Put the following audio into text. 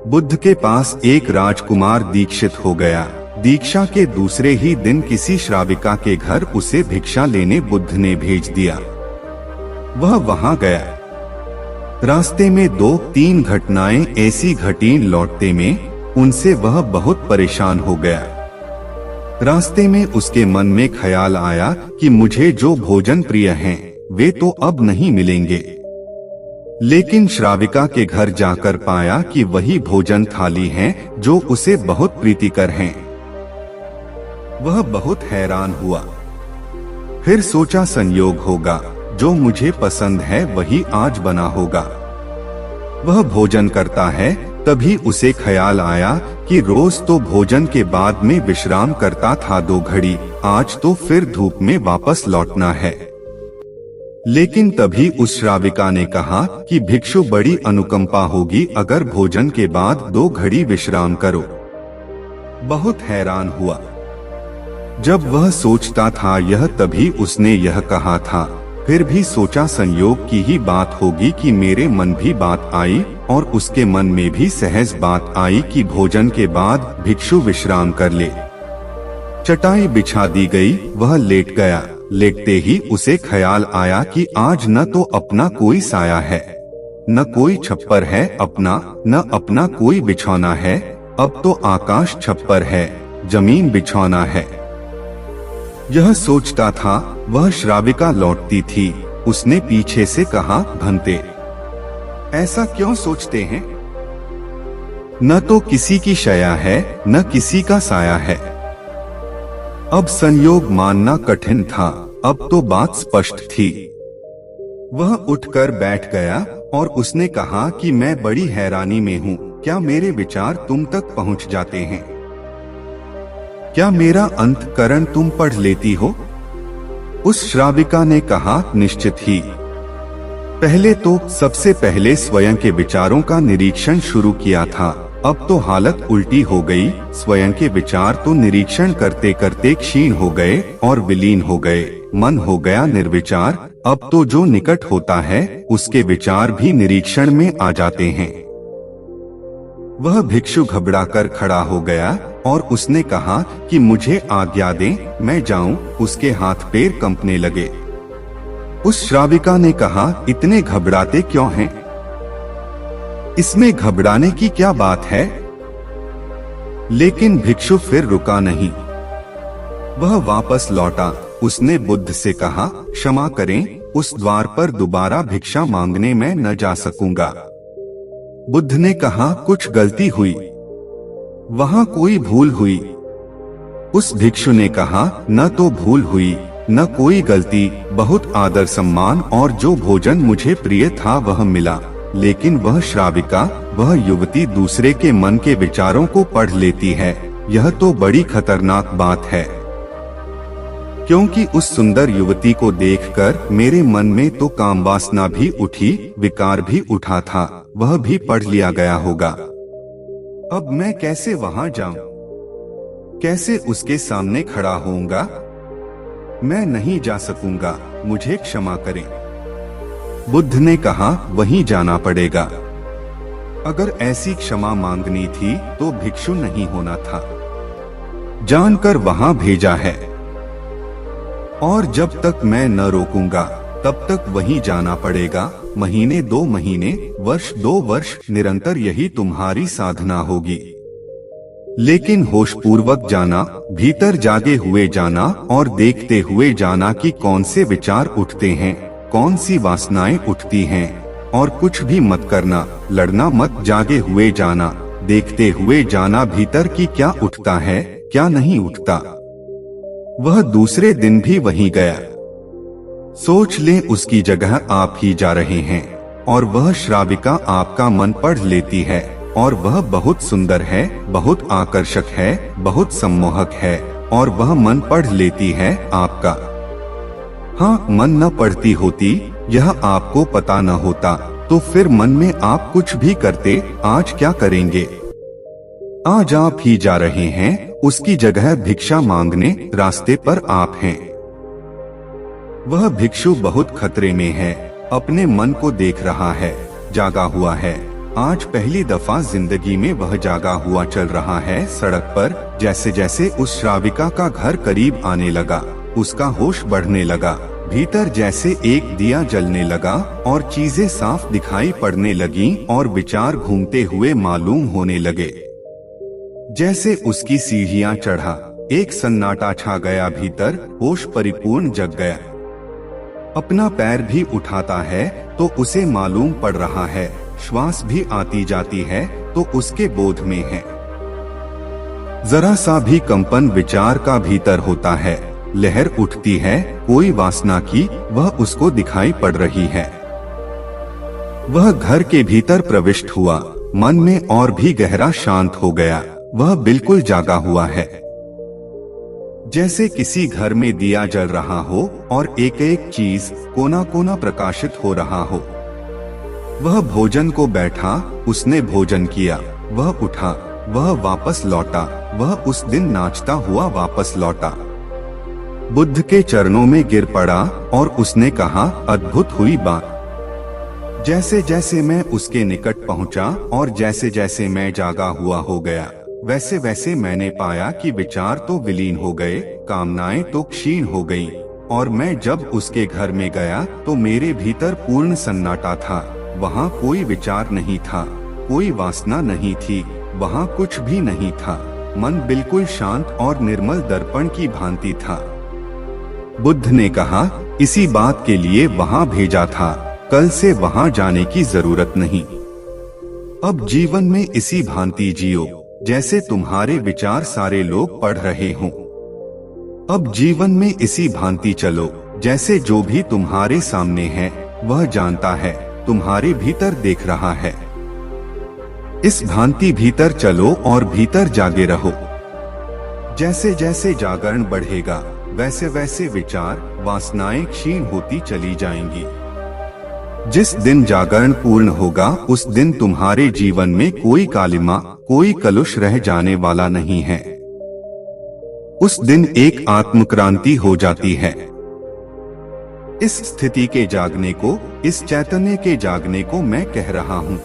बुद्ध के पास एक राजकुमार दीक्षित हो गया। दीक्षा के दूसरे ही दिन किसी श्राविका के घर उसे भिक्षा लेने बुद्ध ने भेज दिया। वह वहां गया। रास्ते में 2-3 घटनाएं ऐसी घटीं लौटते में उनसे वह बहुत परेशान हो गया। रास्ते में उसके मन में ख्याल आया कि मुझे जो भोजन प्रिय हैं, वे तो अब नहीं मिलेंगे। लेकिन श्राविका के घर जाकर पाया कि वही भोजन थाली हैं जो उसे बहुत प्रीतिकर हैं। वह बहुत हैरान हुआ। फिर सोचा संयोग होगा, जो मुझे पसंद है वही आज बना होगा। वह भोजन करता है, तभी उसे ख्याल आया कि रोज तो भोजन के बाद में विश्राम करता था 2 घड़ी, आज तो फिर धूप में वापस लौटना है। लेकिन तभी उस श्राविका ने कहा कि भिक्षु बड़ी अनुकंपा होगी अगर भोजन के बाद 2 घड़ी विश्राम करो। बहुत हैरान हुआ। जब वह सोचता था यह, तभी उसने यह कहा था। फिर भी सोचा संयोग की ही बात होगी कि मेरे मन भी बात आई और उसके मन में भी सहज बात आई कि भोजन के बाद भिक्षु विश्राम कर ले। चटाई बिछा दी गई, वह लेट गया। लेटते ही उसे ख्याल आया कि आज न तो अपना कोई साया है, न कोई छप्पर है अपना, न अपना कोई बिछौना है। अब तो आकाश छप्पर है, जमीन बिछौना है। यह सोचता था, वह श्राविका लौटती थी। उसने पीछे से कहा, भंते, ऐसा क्यों सोचते हैं? न तो किसी की शया है, न किसी का साया है। अब संयोग मानना कठिन था, अब तो बात स्पष्ट थी। वह उठकर बैठ गया और उसने कहा कि मैं बड़ी हैरानी में हूँ। क्या मेरे विचार तुम तक पहुँच जाते हैं? क्या मेरा अंतःकरण तुम पढ़ लेती हो? उस श्राविका ने कहा, निश्चित ही। पहले तो सबसे पहले स्वयं के विचारों का निरीक्षण शुरू किया था, अब तो हालत उल्टी हो गई। स्वयं के विचार तो निरीक्षण करते करते क्षीण हो गए और विलीन हो गए। मन हो गया निर्विचार। अब तो जो निकट होता है उसके विचार भी निरीक्षण में आ जाते हैं। वह भिक्षु घबराकर खड़ा हो गया और उसने कहा कि मुझे आज्ञा दें, मैं जाऊं। उसके हाथ पैर कंपने लगे। उस श्राविका ने कहा, इतने घबराते क्यों हैं? इसमें घबराने की क्या बात है? लेकिन भिक्षु फिर रुका नहीं। वह वापस लौटा। उसने बुद्ध से कहा, क्षमा करें, उस द्वार पर दोबारा भिक्षा मांगने में न जा सकूंगा। बुद्ध ने कहा, कुछ गलती हुई, वहां कोई भूल हुई। उस भिक्षु ने कहा, न तो भूल हुई, न कोई गलती। बहुत आदर सम्मान और जो भोजन मुझे प्रिय था वह मिला। लेकिन वह श्राविका, वह युवती दूसरे के मन के विचारों को पढ़ लेती है। यह तो बड़ी खतरनाक बात है, क्योंकि उस सुंदर युवती को देखकर मेरे मन में तो कामवासना भी उठी, विकार भी उठा था। वह भी पढ़ लिया गया होगा। अब मैं कैसे वहां जाऊं? कैसे उसके सामने खड़ा होऊंगा? मैं नहीं जा सकूंगा, मुझे क्षमा करें। बुद्ध ने कहा, वहीं जाना पड़ेगा। अगर ऐसी क्षमा मांगनी थी तो भिक्षु नहीं होना था। जानकर वहां भेजा है, और जब तक मैं न रोकूंगा तब तक वहीं जाना पड़ेगा। महीने 2 महीने, वर्ष 2 वर्ष, निरंतर यही तुम्हारी साधना होगी। लेकिन होशपूर्वक जाना, भीतर जागे हुए जाना और देखते हुए जाना कि कौन से विचार उठते हैं, कौन सी वासनाएं उठती हैं। और कुछ भी मत करना, लड़ना मत, जागे हुए जाना, देखते हुए जाना भीतर की क्या उठता है, क्या नहीं उठता। वह दूसरे दिन भी वहीं गया। सोच लें उसकी जगह आप ही जा रहे हैं, और वह श्राविका आपका मन पढ़ लेती है। और वह बहुत सुंदर है, बहुत आकर्षक है, बहुत सम्मोहक है, और वह मन पढ़ लेती है आपका। हाँ, मन न पढ़ती होती, यह आपको पता न होता, तो फिर मन में आप कुछ भी करते। आज क्या करेंगे? आज आप ही जा रहे हैं, उसकी जगह भिक्षा मांगने रास्ते पर आप हैं। वह भिक्षु बहुत खतरे में है, अपने मन को देख रहा है, जागा हुआ है, आज पहली दफा जिंदगी में वह जागा हुआ चल रहा है सड़क पर। जैसे जैसे उस श्राविका का घर करीब आने लगा, उसका होश बढ़ने लगा। भीतर जैसे एक दिया जलने लगा और चीजें साफ दिखाई पड़ने लगीं और विचार घूमते हुए मालूम होने लगे। जैसे उसकी सीढ़ियां चढ़ा, एक सन्नाटा छा गया। भीतर होश परिपूर्ण जग गया। अपना पैर भी उठाता है तो उसे मालूम पड़ रहा है, श्वास भी आती जाती है तो उसके बोध में है। जरा सा भी कंपन विचार का भीतर होता है, लहर उठती है कोई वासना की, वह उसको दिखाई पड़ रही है। वह घर के भीतर प्रविष्ट हुआ, मन में और भी गहरा शांत हो गया। वह बिल्कुल जागा हुआ है, जैसे किसी घर में दिया जल रहा हो और एक एक चीज कोना कोना प्रकाशित हो रहा हो। वह भोजन को बैठा, उसने भोजन किया, वह उठा, वह वापस लौटा, वह उस दिन नाचता हुआ वापस लौटा। बुद्ध के चरणों में गिर पड़ा और उसने कहा, अद्भुत हुई बात। जैसे जैसे मैं उसके निकट पहुंचा और जैसे जैसे मैं जागा हुआ हो गया, वैसे वैसे मैंने पाया कि विचार तो विलीन हो गए, कामनाएं तो क्षीण हो गईं, और मैं जब उसके घर में गया तो मेरे भीतर पूर्ण सन्नाटा था। वहाँ कोई विचार नहीं था, कोई वासना नहीं थी, वहाँ कुछ भी नहीं था। मन बिल्कुल शांत और निर्मल दर्पण की भांति था। बुद्ध ने कहा, इसी बात के लिए वहाँ भेजा था, कल से वहाँ जाने की जरूरत नहीं। अब जीवन में इसी भांति जियो जैसे तुम्हारे विचार सारे लोग पढ़ रहे हों। अब जीवन में इसी भांति चलो जैसे जो भी तुम्हारे सामने है वह जानता है, तुम्हारे भीतर देख रहा है। इस भांति भीतर चलो और भीतर जागे रहो। जैसे जैसे जागरण बढ़ेगा वैसे वैसे विचार वासनाएं क्षीण होती चली जाएंगी। जिस दिन जागरण पूर्ण होगा उस दिन तुम्हारे जीवन में कोई कालिमा, कोई कलुष रह जाने वाला नहीं है। उस दिन एक आत्मक्रांति हो जाती है। इस स्थिति के जागने को, इस चैतन्य के जागने को मैं कह रहा हूँ।